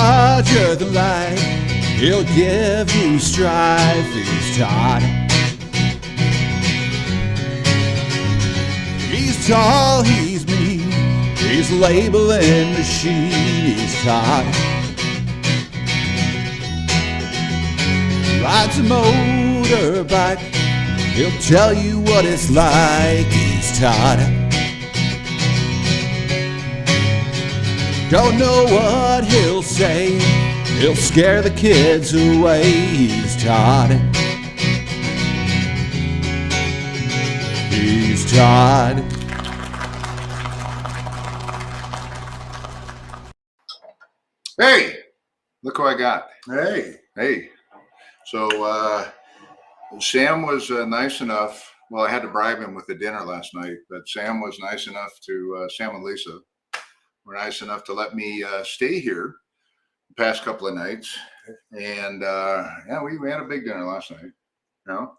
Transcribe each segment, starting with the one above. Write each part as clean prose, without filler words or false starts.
larger than life. He'll give you strife. He's Todd. He's tall, he's mean, he's labeling machine. He's Todd. Rides a motorbike, he'll tell you what it's like. He's Todd. Don't know what he'll say, he'll scare the kids away. He's Todd. He's Todd. Hey, look who I got. Hey. So Sam was nice enough. Well, I had to bribe him with the dinner last night, but Sam was nice enough to, Sam and Lisa were nice enough to let me stay here the past couple of nights. And yeah, we had a big dinner last night, you know.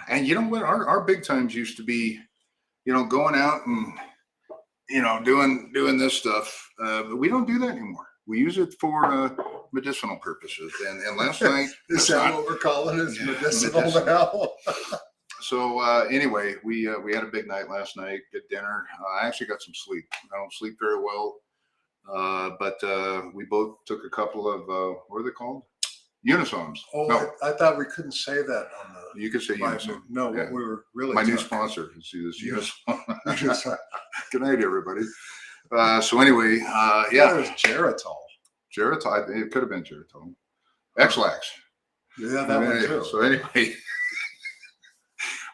And you know what? Our big times used to be, you know, going out and, you know, doing this stuff. But we don't do that anymore. We use it for medicinal purposes. And last night, Is that what we're calling it? Medicinal now? So anyway, we had a big night last night. Good dinner. I actually got some sleep. I don't sleep very well, but we both took a couple of what are they called? Unisoms. Oh, no, I thought we couldn't say that on the. you could say Unisom. No, Yeah. we were really. My new tough. sponsor is Unisom. Unisom. Good night, everybody. So anyway, Yeah, yeah, it was Geritol. Geritol. It could have been Geritol. X-Lax. Yeah, that one too. So anyway,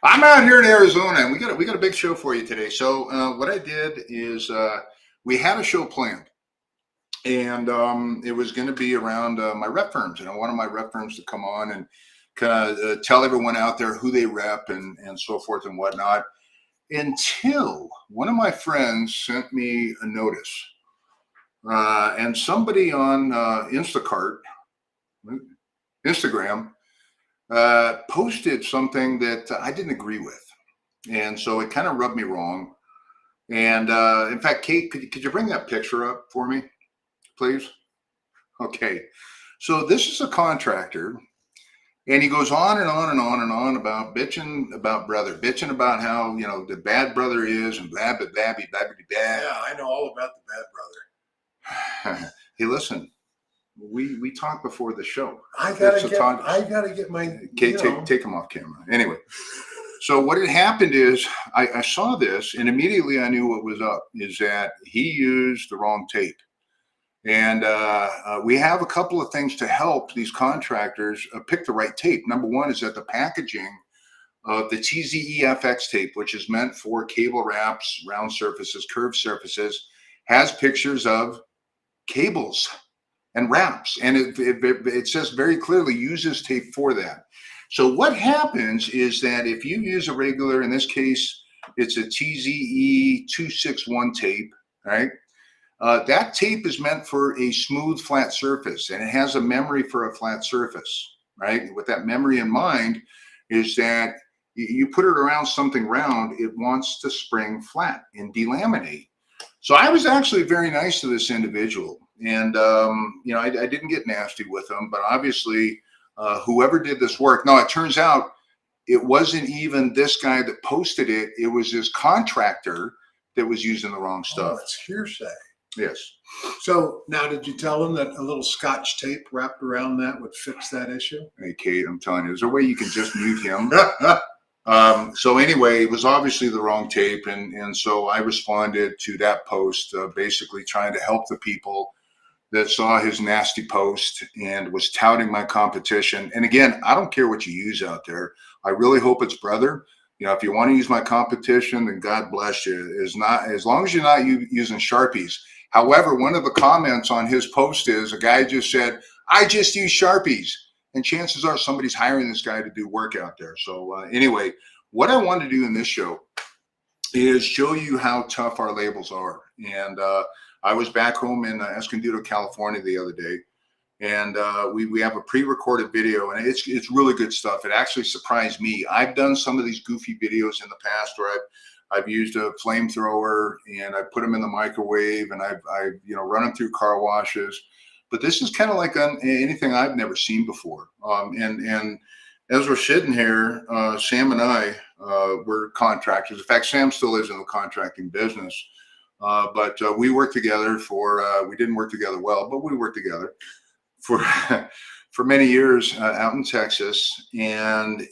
I'm out here in Arizona, and we got a big show for you today. So what I did is we had a show planned, and it was going to be around my rep firms. And I wanted my rep firms to come on and kind of tell everyone out there who they rep and so forth and whatnot. Until one of my friends sent me a notice, and somebody on Instagram posted something that I didn't agree with, and so it kind of rubbed me wrong. And in fact, Kate, could you bring that picture up for me, please? Okay, so this is a contractor. And he goes on and on and on and on about bitching about brother, bitching about how, you know, the bad brother is and blah, blah, blah, blah, blah, blah. Yeah, I know all about the bad brother. Hey, listen, we talked before the show. I gotta get my. Okay, take him off camera. Anyway, so what had happened is I saw this and immediately I knew what was up, is that he used the wrong tape. And we have a couple of things to help these contractors pick the right tape. Number one is that the packaging of the TZEFX tape, which is meant for cable wraps, round surfaces, curved surfaces, has pictures of cables and wraps. And it says very clearly, use this tape for that. So what happens is that if you use a regular, in this case, it's a TZE 261 tape, right? That tape is meant for a smooth, flat surface, and it has a memory for a flat surface, right? With that memory in mind is that you put it around something round, it wants to spring flat and delaminate. So I was actually very nice to this individual, and you know, I didn't get nasty with him, but obviously whoever did this work, no, it turns out it wasn't even this guy that posted it. It was this contractor that was using the wrong stuff. Oh, it's hearsay. Yes. So now, did you tell him that a little Scotch tape wrapped around that would fix that issue? Hey, Kate, I'm telling you, is there a way you can just mute him? So anyway, it was obviously the wrong tape. And so I responded to that post, basically trying to help the people that saw his nasty post and was touting my competition. And again, I don't care what you use out there. I really hope it's brother. You know, if you want to use my competition, then God bless you. As long as you're not using Sharpies. However, one of the comments on his post is a guy just said, I just use Sharpies. And chances are somebody's hiring this guy to do work out there. So anyway, what I want to do in this show is show you how tough our labels are. And I was back home in Escondido, California the other day. And we have a pre-recorded video, and it's really good stuff. It actually surprised me. I've done some of these goofy videos in the past where I've used a flamethrower, and I put them in the microwave, and I've run them through car washes. But this is kind of like anything I've never seen before. And as we're sitting here, Sam and I, we're contractors. In fact, Sam still is in the contracting business. But we worked together we didn't work together well, but we worked together for for many years out in Texas. And,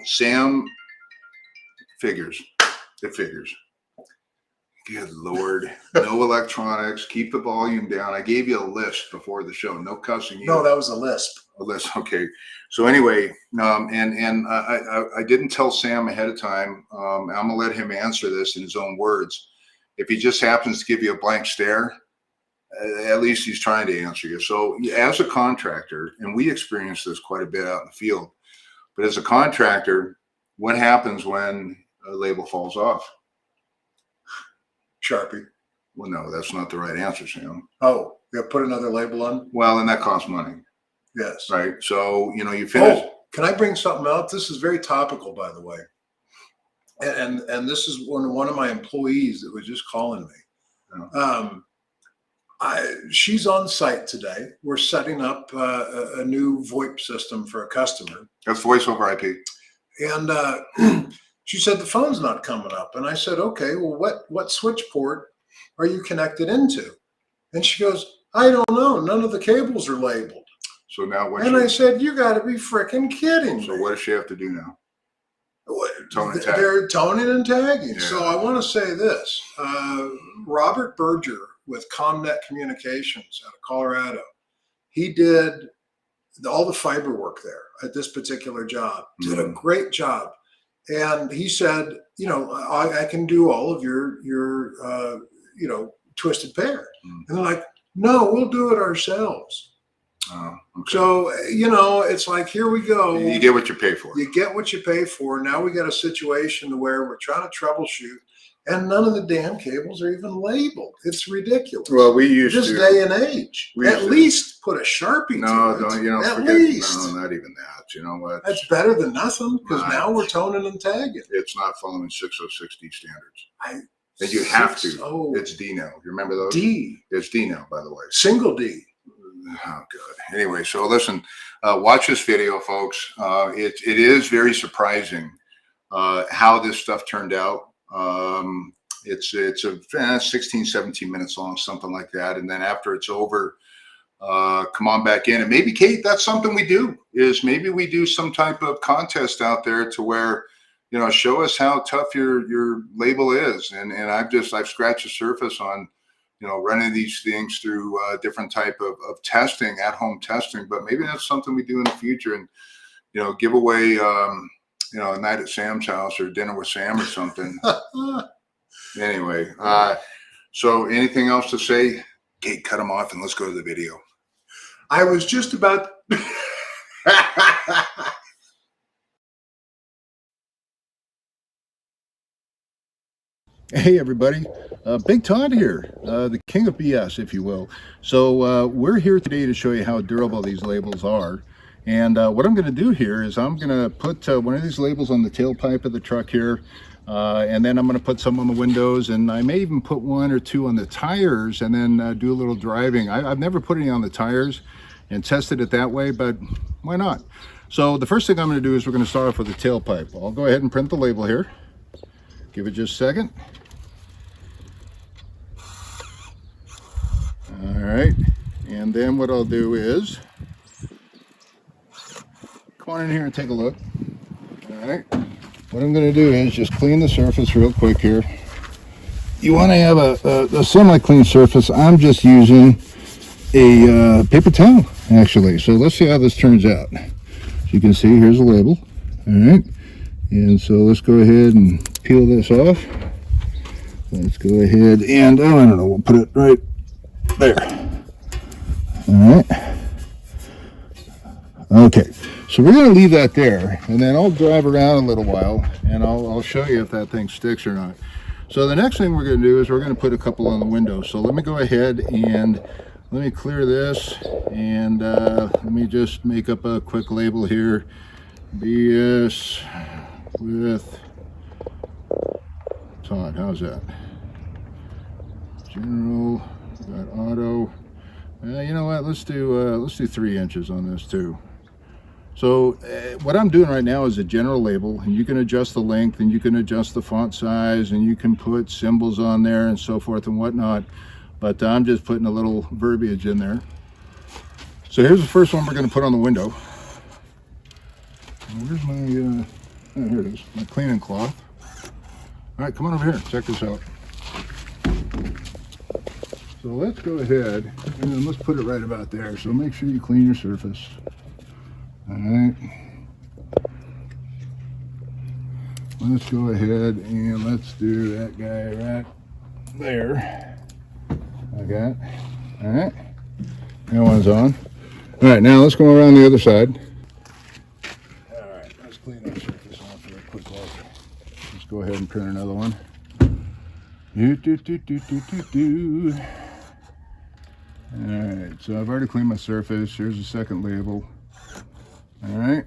Sam figures. It figures. Good Lord. No electronics. Keep the volume down. I gave you a list before the show. No cussing. No, that was a lisp. A list. Okay. So anyway, and I didn't tell Sam ahead of time. I'm going to let him answer this in his own words. If he just happens to give you a blank stare, at least he's trying to answer you. So as a contractor, and we experience this quite a bit out in the field, but as a contractor, what happens when a label falls off? Sharpie. Well, no, that's not the right answer, Sam. Oh, you put another label on? Well, and that costs money. Yes. Right. So, you finish. Oh, can I bring something out? This is very topical, by the way. And this is one of my employees that was just calling me. She's on site today. We're setting up a new VoIP system for a customer. That's voice over IP. And she said, the phone's not coming up. And I said, okay, well, what switch port are you connected into? And she goes, I don't know. None of the cables are labeled. So now what? And I said, you got to be freaking kidding me. So what does she have to do now? Tone and tag. They're toning and tagging. Yeah. So I want to say this. Robert Berger with ComNet Communications out of Colorado, he did all the fiber work there at this particular job. Did a great job. And he said, I can do all of your twisted pair. And they're like, no, we'll do it ourselves. Oh, okay. So, it's like, here we go. You get what you pay for. You get what you pay for. Now we got a situation where we're trying to troubleshoot, and none of the damn cables are even labeled. It's ridiculous. Well, we used this to. day and age. At least put a Sharpie No, to it. don't, At forget, least. No, not even that. You know what? That's better than nothing, because now we're toning and tagging. It's not following 606D standards. And you have to. It's D now. You remember those? D. It's D now, by the way. Single D. Oh, good. Anyway, so listen, watch this video, folks. It is very surprising how this stuff turned out. It's a 16, 17 minutes long, something like that. And then after it's over, come on back in. And maybe, Kate, that's something we do, is maybe we do some type of contest out there to where, show us how tough your label is. And I've scratched the surface on, running these things through different type of testing, at-home testing. But maybe that's something we do in the future, and, give away, a night at Sam's house or dinner with Sam or something. Anyway, so anything else to say? Kate, cut them off and let's go to the video. I was just about... Hey everybody, Big Todd here, the king of BS, if you will. So we're here today to show you how durable these labels are. And what I'm going to do here is I'm going to put one of these labels on the tailpipe of the truck here, and then I'm going to put some on the windows, and I may even put one or two on the tires, and then do a little driving. I've never put any on the tires and tested it that way, but why not? So the first thing I'm going to do is we're going to start off with the tailpipe. I'll go ahead and print the label here. Give it just a second. All right, and then what I'll do is come on in here and take a look. All right, what I'm going to do is just clean the surface real quick here. You want to have a semi-clean surface. I'm just using a paper towel, actually. So let's see how this turns out. As you can see, here's the label. All right, and so let's go ahead and peel this off. Let's go ahead and, I don't know, we'll put it right there. All right. Okay, so we're going to leave that there, and then I'll drive around a little while, and I'll show you if that thing sticks or not. So the next thing we're going to do is we're going to put a couple on the window. So let me go ahead and let me clear this, and let me just make up a quick label here. BS with Todd, how's that? General, got auto. You know what? Let's do 3 inches on this too. So what I'm doing right now is a general label, and you can adjust the length, and you can adjust the font size, and you can put symbols on there and so forth and whatnot. But I'm just putting a little verbiage in there. So here's the first one we're going to put on the window. Where's my? Oh, here it is. My cleaning cloth. All right, come on over here. Check this out. So let's go ahead and then let's put it right about there. So make sure you clean your surface. All right. Let's go ahead and let's do that guy right there. Okay. All right. That one's on. All right, now let's go around the other side. All right, let's clean our surface off real quick. Let's go ahead and print another one. All right, so I've already cleaned my surface. Here's the second label. All right,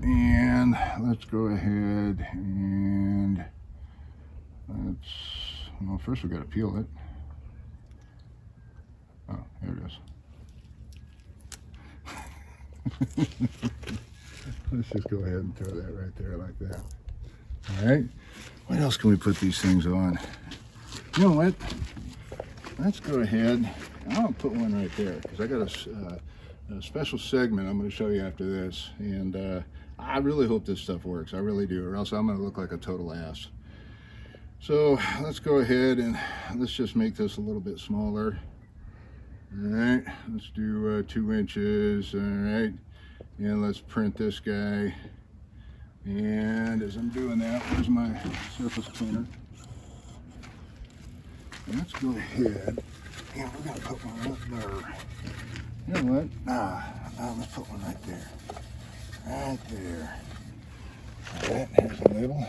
and let's go ahead and well, first we got to peel it. Oh, here it is. Let's just go ahead and throw that right there like that. All right, what else can we put these things on? You know what? Let's go ahead. I'll put one right there because I got a special segment I'm going to show you after this, and I really hope this stuff works. I really do, or else I'm going to look like a total ass. So let's go ahead and let's just make this a little bit smaller. All right, let's do 2 inches. All right, and let's print this guy. And as I'm doing that, where's my surface cleaner? Let's go ahead and we're going to put one right there. You know what? Let's put one right there. Right there. All right, here's the label.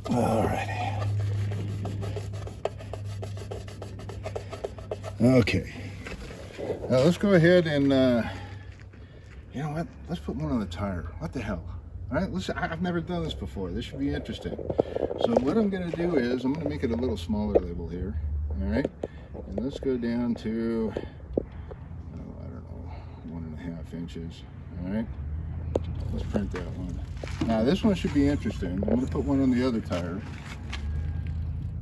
Alrighty. Okay. Now let's go ahead and, you know what? Let's put one on the tire. What the hell? All right, listen, I've never done this before. This should be interesting. So what I'm going to do is I'm going to make it a little smaller label here. All right. And let's go down to, I don't know, 1.5 inches. All right. Let's print that one. Now this one should be interesting. I'm going to put one on the other tire.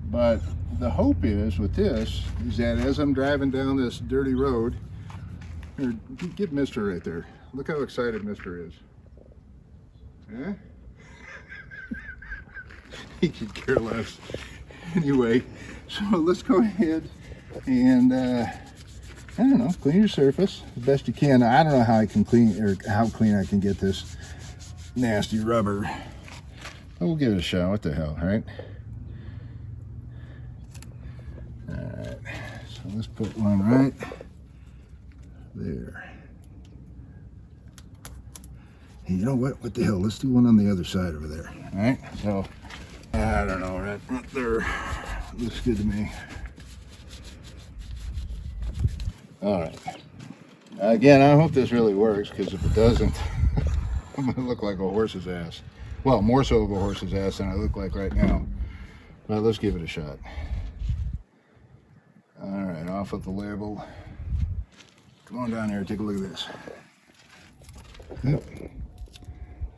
But the hope is with this is that as I'm driving down this dirty road, here, get Mister right there. Look how excited Mister is. Yeah? He could care less. Anyway, so let's go ahead and I don't know, clean your surface the best you can. I don't know how I can clean or how clean I can get this nasty rubber. But we'll give it a shot. What the hell, right? Alright, so let's put one right there. Hey, you know what? What the hell? Let's do one on the other side over there. Alright, so I don't know, right there. Looks good to me. Alright. Again, I hope this really works, because if it doesn't, I'm going to look like a horse's ass. Well, more so of a horse's ass than I look like right now. But let's give it a shot. Alright, off with the label. Come on down here, take a look at this. Yep.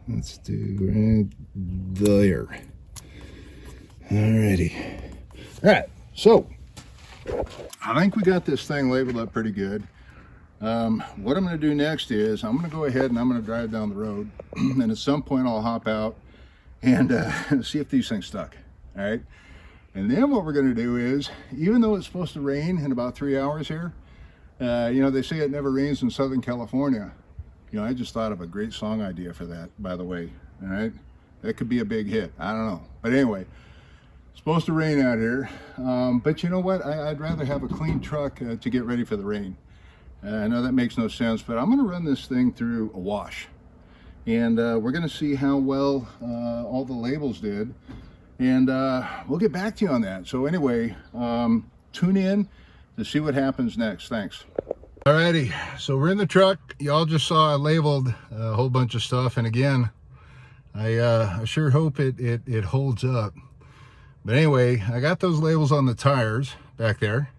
Let's do right there. Alrighty. Alright, so I think we got this thing labeled up pretty good. What I'm going to do next is I'm going to go ahead and I'm going to drive down the road, and at some point I'll hop out and see if these things stuck. All right, and then what we're going to do is, even though it's supposed to rain in about 3 hours here, you know, they say it never rains in Southern California. You know, I just thought of a great song idea for that, by the way. All right, that could be a big hit. I don't know, but anyway, it's supposed to rain out here. But you know what? I'd rather have a clean truck to get ready for the rain. I know that makes no sense, but I'm going to run this thing through a wash, and we're going to see how well all the labels did, and we'll get back to you on that. So anyway, tune in. to see what happens next. Thanks. Alrighty, so we're in the truck. Y'all just saw I labeled a whole bunch of stuff, and again, I sure hope it holds up. But anyway, I got those labels on the tires back there,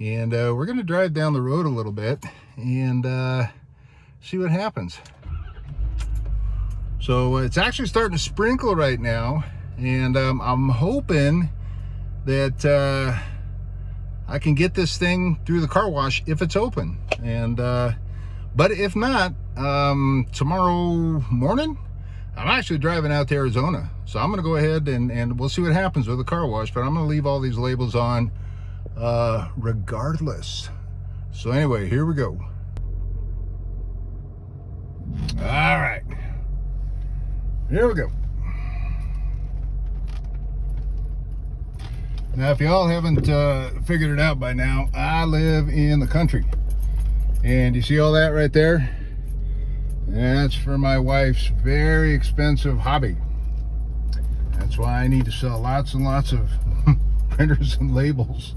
and we're gonna drive down the road a little bit and see what happens. So it's actually starting to sprinkle right now, and I'm hoping that I can get this thing through the car wash if it's open. And but if not, tomorrow morning I'm actually driving out to Arizona, so I'm gonna go ahead and we'll see what happens with the car wash, but I'm gonna leave all these labels on regardless. So anyway, here we go. All right, here we go. Now, if y'all haven't figured it out by now, I live in the country. And you see all that right there? That's for my wife's very expensive hobby. That's why I need to sell lots and lots of printers and labels.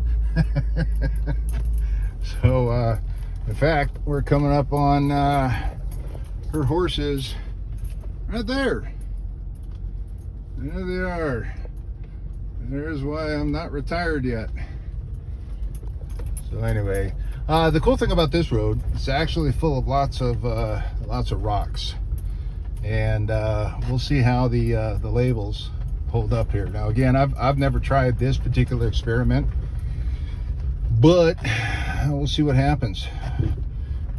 So, in fact, we're coming up on her horses right there. There they are. There's why I'm not retired yet. So anyway, the cool thing about this road, it's actually full of lots of rocks, and we'll see how the labels hold up here. Now again, I've never tried this particular experiment, but we'll see what happens.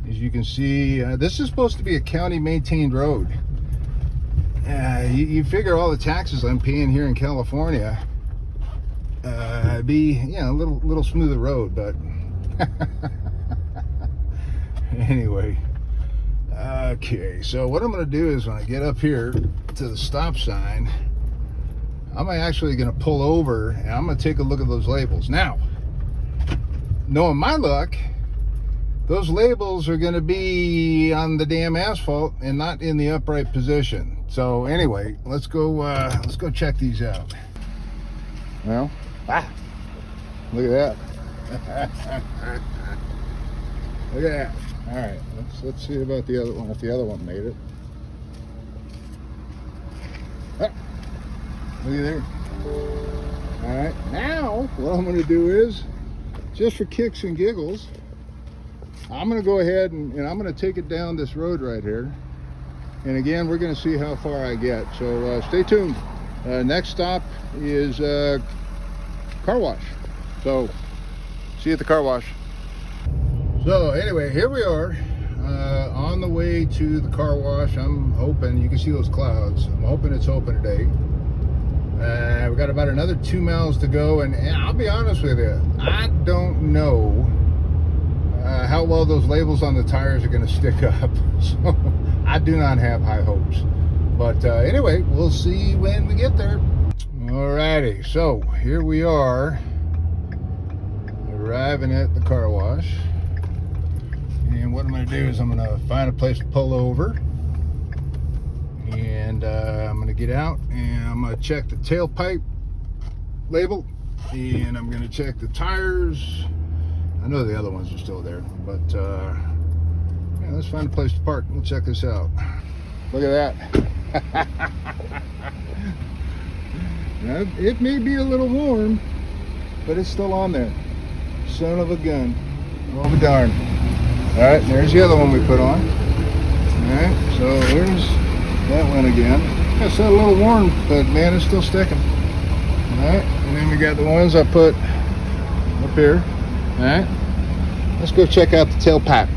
As you can see, this is supposed to be a county maintained road. You figure all the taxes I'm paying here in California, be, you know, a little smoother road, but anyway. Okay, so what I'm going to do is when I get up here to the stop sign, I'm actually going to pull over and I'm going to take a look at those labels. Now, knowing my luck, those labels are going to be on the damn asphalt and not in the upright position. So anyway, let's go check these out. Well, look at that. Look at that. All right, let's see about the other one, if the other one made it. Look at there. All right, now what I'm going to do is, just for kicks and giggles, I'm going to go ahead and I'm going to take it down this road right here. And again, we're going to see how far I get. So stay tuned. Next stop is car wash. So see you at the car wash. So anyway, here we are on the way to the car wash. I'm hoping you can see those clouds. I'm hoping it's open today. We've got about another 2 miles to go, and I'll be honest with you, I don't know how well those labels on the tires are going to stick up. So I do not have high hopes. But anyway, we'll see when we get there. Alrighty, so here we are, arriving at the car wash. And what I'm going to do is I'm going to find a place to pull over. And I'm going to get out and I'm going to check the tailpipe label. And I'm going to check the tires. I know the other ones are still there, but yeah, let's find a place to park. We'll check this out. Look at that. Now, it may be a little warm, but it's still on there. Son of a gun. Oh, darn. All right, there's the other one we put on. All right, so there's that one again. It's a little warm, but man, it's still sticking. All right, and then we got the ones I put up here. All right, let's go check out the tailpipe.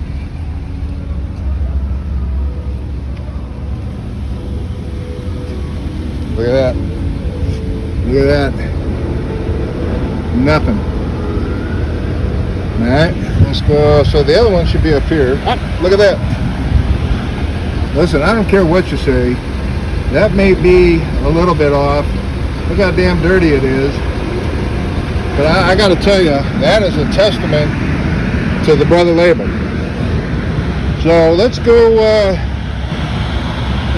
Look at that. Look at that. Nothing. All right, let's go. So the other one should be up here. Ah, look at that. Listen, I don't care what you say. That may be a little bit off. Look how damn dirty it is. But I got to tell you, that is a testament to the brother label. So let's go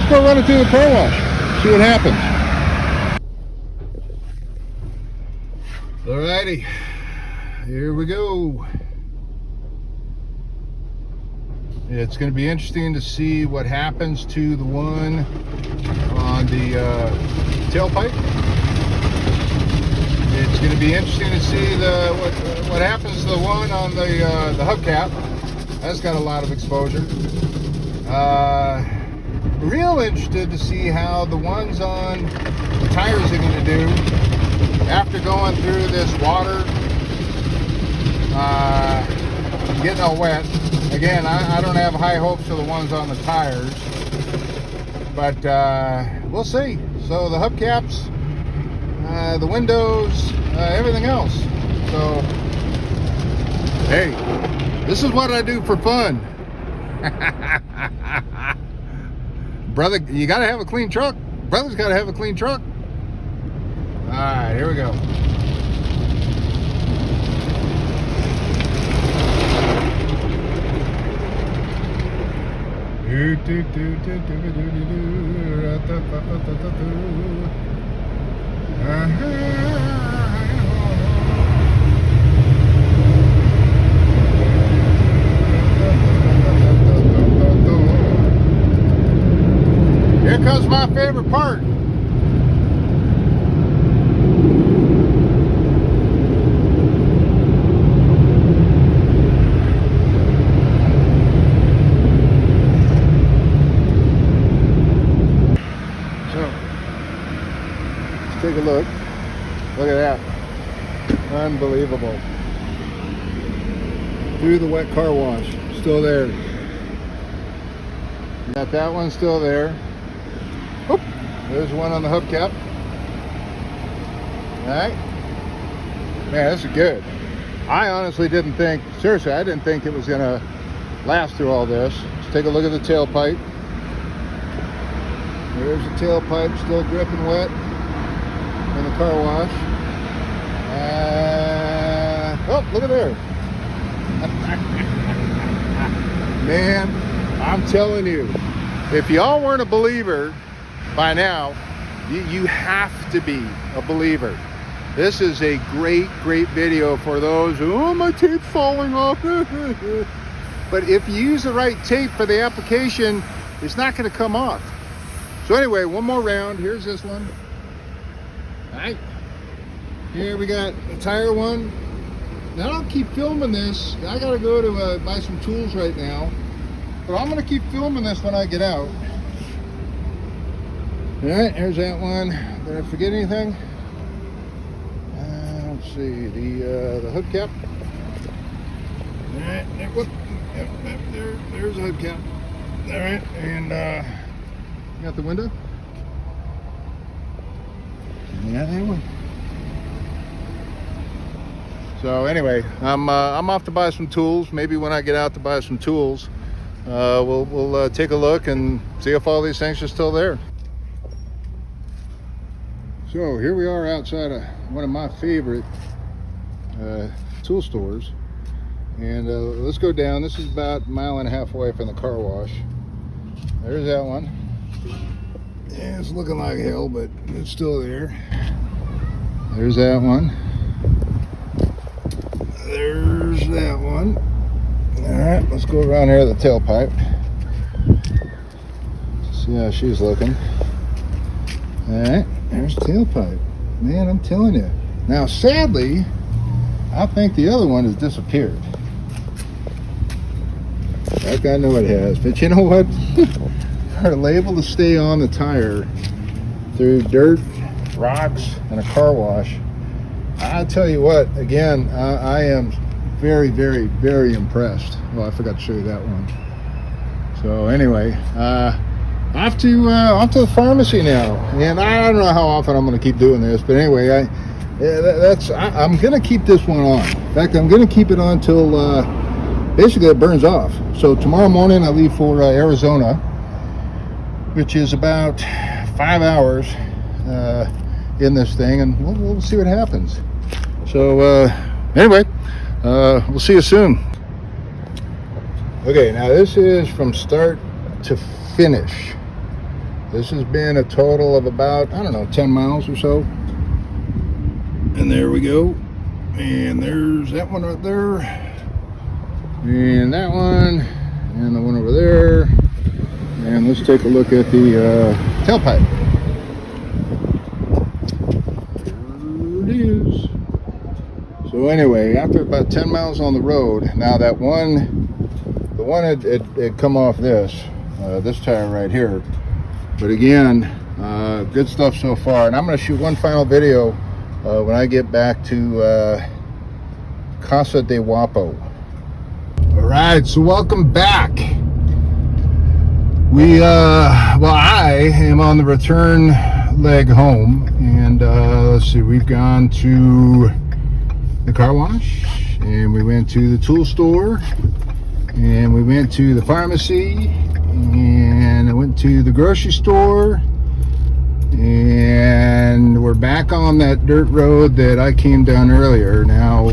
run it through the car wash. See what happens. Alrighty, here we go. It's going to be interesting to see what happens to the one on the tailpipe. It's going to be interesting to see what happens to the one on the hubcap. That's got a lot of exposure. Real interested to see how the ones on the tires are going to do after going through this water, getting all wet. Again, I don't have high hopes for the ones on the tires, but we'll see. So the hubcaps, the windows, everything else. So, hey, this is what I do for fun. Brother, you got to have a clean truck. Brother's got to have a clean truck. All right, here we go. Here comes my favorite part. Take a look. Look at that. Unbelievable. Through the wet car wash. Still there. Got that one still there. Oop. There's one on the hubcap. Alright. Man, this is good. I honestly didn't think, seriously, I didn't think it was going to last through all this. Let's take a look at the tailpipe. There's the tailpipe still dripping wet in the car wash. Oh, look at there. Man, I'm telling you, if y'all weren't a believer by now, you have to be a believer. This is a great video for those who, oh, my tape's falling off. But if you use the right tape for the application, it's not going to come off. So anyway, one more round. Here's this one. All right, here we got the tire one. Now I'll keep filming this. I gotta go to buy some tools right now, but I'm gonna keep filming this when I get out. All right, here's that one. Did I forget anything? Let's see, the hood cap. All right, whoop, yep, there's the hood cap. All right, and got the window. Yeah, anyway. So anyway, I'm off to buy some tools. Maybe when I get out to buy some tools, we'll take a look and see if all these things are still there. So here we are outside of one of my favorite tool stores, and let's go down. This is about 1.5 miles away from the car wash. There's that one. Yeah, it's looking like hell, but it's still there. There's that one. There's that one. All right, let's go around here to the tailpipe. See how she's looking. All right, there's the tailpipe. Man, I'm telling you. Now, sadly, I think the other one has disappeared. Like I know it has, but you know what? Are able to stay on the tire through dirt, rocks, and a car wash. I tell you what, again, I am very impressed. Well, I forgot to show you that one. So anyway, off to the pharmacy now, and I don't know how often I'm going to keep doing this, but anyway, I'm going to keep this one on. In fact, I'm going to keep it on till basically it burns off. So tomorrow morning I leave for Arizona, which is about 5 hours in this thing, and we'll see what happens. So anyway, we'll see you soon. Okay, now this is from start to finish. This has been a total of about, I don't know, 10 miles or so. And there we go. And there's that one right there. And that one. And the one over there. And let's take a look at the tailpipe. There it is. So anyway, after about 10 miles on the road, now that one, the one had come off this tire right here. But again, good stuff so far. And I'm going to shoot one final video when I get back to Casa de Guapo. All right, so welcome back. I am on the return leg home, and let's see, we've gone to the car wash, and we went to the tool store, and we went to the pharmacy, and I went to the grocery store, and we're back on that dirt road that I came down earlier. Now,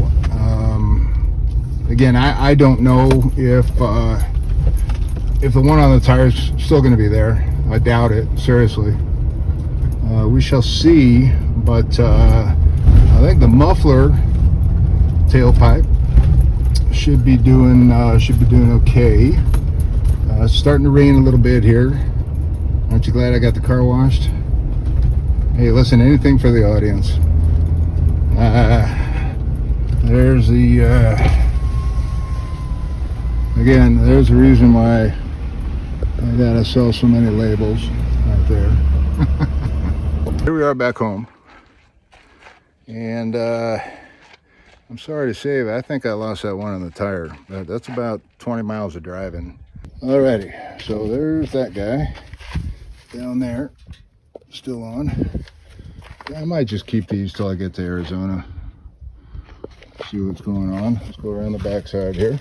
again, I don't know if the one on the tire is still going to be there. I doubt it, seriously. We shall see, but I think the muffler tailpipe should be doing okay. It's starting to rain a little bit here. Aren't you glad I got the car washed? Hey, listen, anything for the audience. There's the again, there's the reason why I gotta sell so many labels right there. Here we are back home, and I'm sorry to say, but I think I lost that one on the tire. That's about 20 miles of driving. Alrighty, so there's that guy down there, still on. I might just keep these till I get to Arizona. See what's going on. Let's go around the backside here.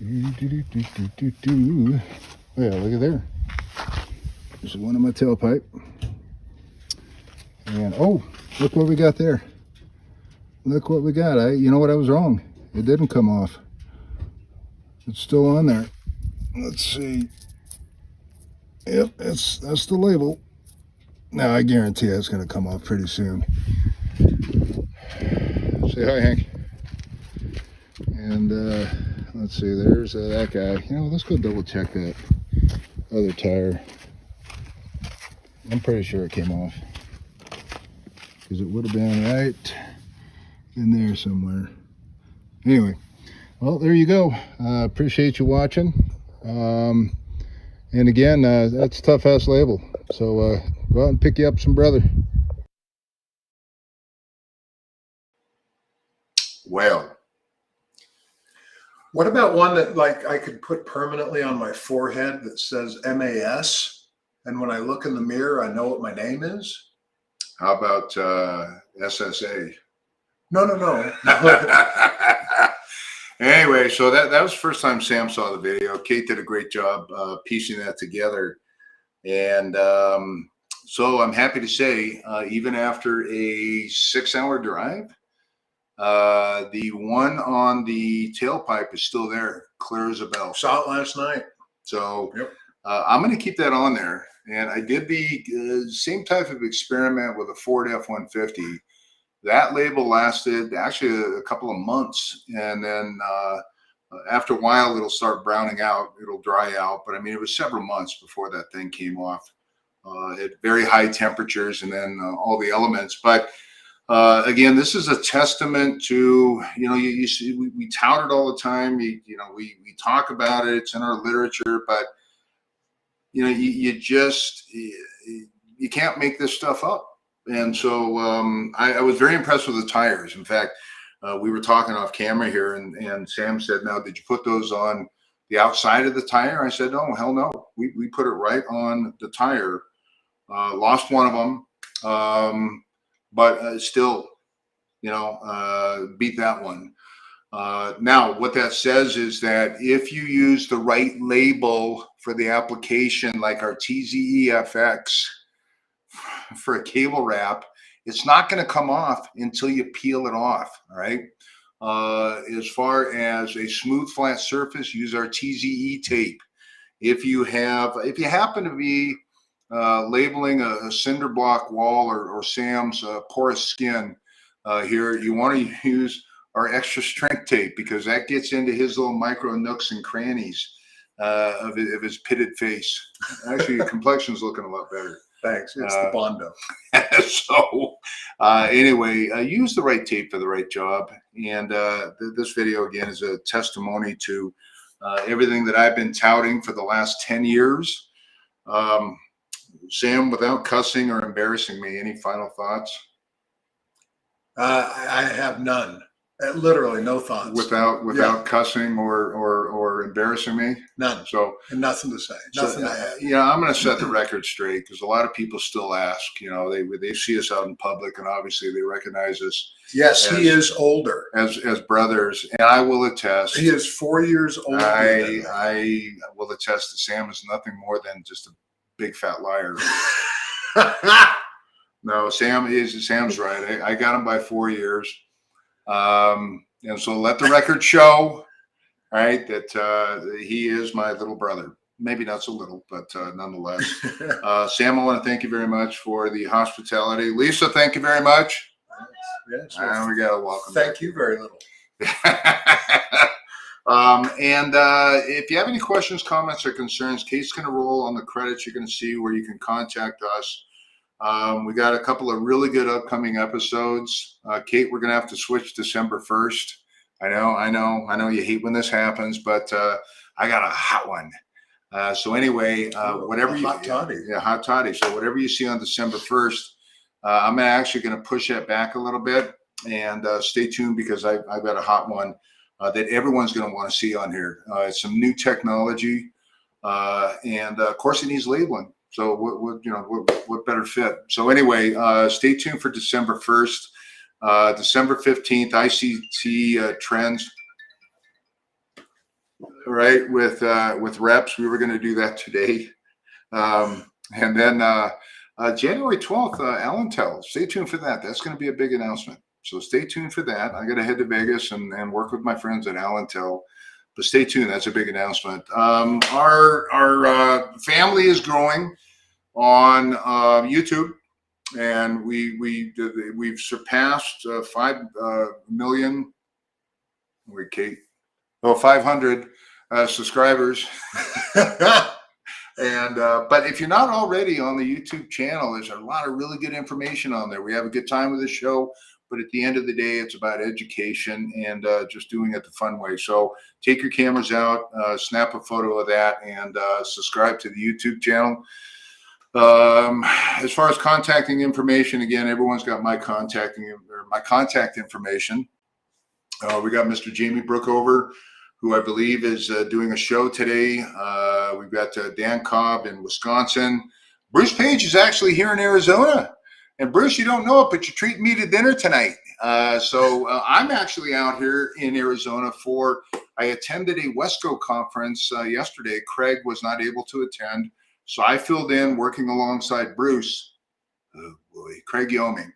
Oh yeah, look at there. There's one in my tailpipe. And oh, look what we got there. Look what we got. You know what, I was wrong. It didn't come off. It's still on there. Let's see. Yep, that's the label. Now I guarantee that's going to come off pretty soon. Say hi, Hank. And let's see, there's that guy. You know, let's go double check that other tire. I'm pretty sure it came off, because it would have been right in there somewhere. Anyway, well, there you go. Appreciate you watching. And again, that's Tough Ass Label. So go out and pick you up some brother. Well, What about one that like I could put permanently on my forehead that says MAS, and when I look in the mirror, I know what my name is? how about SSA? No. Anyway, so that was the first time Sam saw the video. Kate did a great job piecing that together. And so I'm happy to say, even after a 6-hour drive, the one on the tailpipe is still there, clear as a bell. Saw it last night. So Yep. I'm going to keep that on there. And I did the same type of experiment with a Ford F-150. That label lasted actually a couple of months. And then after a while, it'll start browning out. It'll dry out. But I mean, it was several months before that thing came off at very high temperatures, and then all the elements. But again, this is a testament to, you know, you see, we tout it all the time. We talk about it. It's in our literature, but you know, you can't make this stuff up. And so I was very impressed with the tires. In fact, we were talking off camera here, and Sam said, "Now, did you put those on the outside of the tire?" I said, "No, hell no. We put it right on the tire." Lost one of them, but still, you know, beat that one. Now, what that says is that if you use the right label for the application, like our TZEFX for a cable wrap, it's not going to come off until you peel it off. All right. As far as a smooth, flat surface, use our TZE tape. If you happen to be labeling a cinder block wall or Sam's porous skin, here, you want to use our extra strength tape because that gets into his little micro nooks and crannies of his pitted face. Actually, your complexion's looking a lot better. Thanks. It's the Bondo. So anyway, use the right tape for the right job. And this video, again, is a testimony to everything that I've been touting for the last 10 years. Sam, without cussing or embarrassing me, any final thoughts? I have none. Literally no thoughts. Without cussing or embarrassing me? None. So and nothing to say. Nothing to add. I'm going to set the record straight because a lot of people still ask. They see us out in public and obviously they recognize us. Yes, he is older as brothers, and I will attest. He is 4 years older. I will attest that Sam is nothing more than just a big fat liar. No, Sam's right. I got him by 4 years. And so let the record show, right, that he is my little brother. Maybe not so little, but nonetheless. Sam, I want to thank you very much for the hospitality. Lisa, thank you very much. Yes. And we got a welcome. Thank you very little. If you have any questions, comments, or concerns, Kate's going to roll on the credits. You're going to see where you can contact us. We got a couple of really good upcoming episodes. Kate, we're going to have to switch December 1st. I know you hate when this happens, but I got a hot one. So anyway, whatever hot toddy. Yeah, hot toddy. So whatever you see on December 1st, I'm actually going to push that back a little bit and stay tuned because I've got a hot one that everyone's going to want to see on here. It's some new technology, and of course it needs labeling. So what better fit? So anyway, stay tuned for December 1st, December 15th, ICT trends. Right, with reps, we were going to do that today, and then January 12th, Allentel. Stay tuned for that. That's going to be a big announcement. So stay tuned for that. I got to head to Vegas and work with my friends at Allentel. But stay tuned. That's a big announcement. Our family is growing on YouTube, and we've surpassed 5 million. Wait, Kate. 500 subscribers. And but if you're not already on the YouTube channel, there's a lot of really good information on there. We have a good time with the show, but at the end of the day, it's about education and just doing it the fun way. So take your cameras out, snap a photo of that, and subscribe to the YouTube channel. As far as contacting information, again, everyone's got my contact information. We got Mr. Jamie Brookover, who I believe is doing a show today. We've got Dan Cobb in Wisconsin. Bruce Page is actually here in Arizona. And Bruce, you don't know it, but you're treating me to dinner tonight. So I'm actually out here in Arizona I attended a Wesco conference yesterday. Craig was not able to attend. So I filled in working alongside Bruce, Craig Yeoming.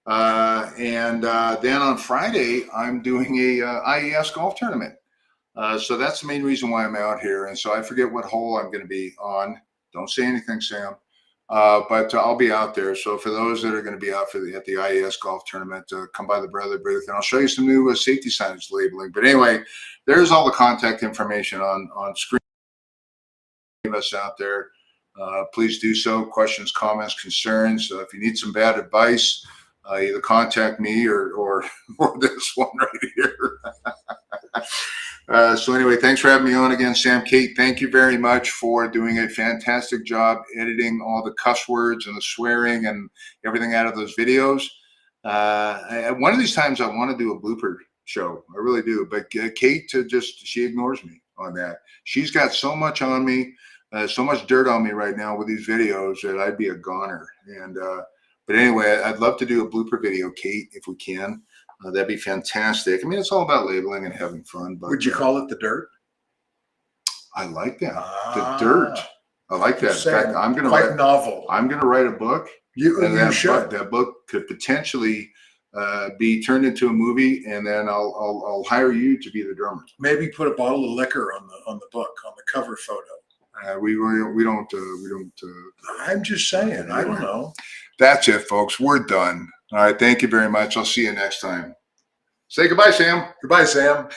And then on Friday, I'm doing a IES golf tournament. So that's the main reason why I'm out here. And so I forget what hole I'm going to be on. Don't say anything, Sam. But I'll be out there. So for those that are going to be out at the IES golf tournament, come by the Brother booth, and I'll show you some new safety signage labeling. But anyway, there's all the contact information on screen. Leave us out there. Please do so. Questions, comments, concerns. If you need some bad advice, either contact me or this one right here. So anyway, thanks for having me on again, Sam. Kate, thank you very much for doing a fantastic job editing all the cuss words and the swearing and everything out of those videos. One of these times I want to do a blooper show. I really do. But Kate she ignores me on that. She's got so much on me, so much dirt on me right now with these videos that I'd be a goner. And but anyway, I'd love to do a blooper video, Kate, if we can. That'd be fantastic. I mean, it's all about labeling and having fun. But would you call it the dirt? I like that. The dirt. I like that. In fact, I'm going to write novel. I'm going to write a book. You should. That book could potentially be turned into a movie, and then I'll hire you to be the drummer. Maybe put a bottle of liquor on the book, on the cover photo. We don't. I'm just saying. I don't know. That's it, folks. We're done. All right. Thank you very much. I'll see you next time. Say goodbye, Sam. Goodbye, Sam.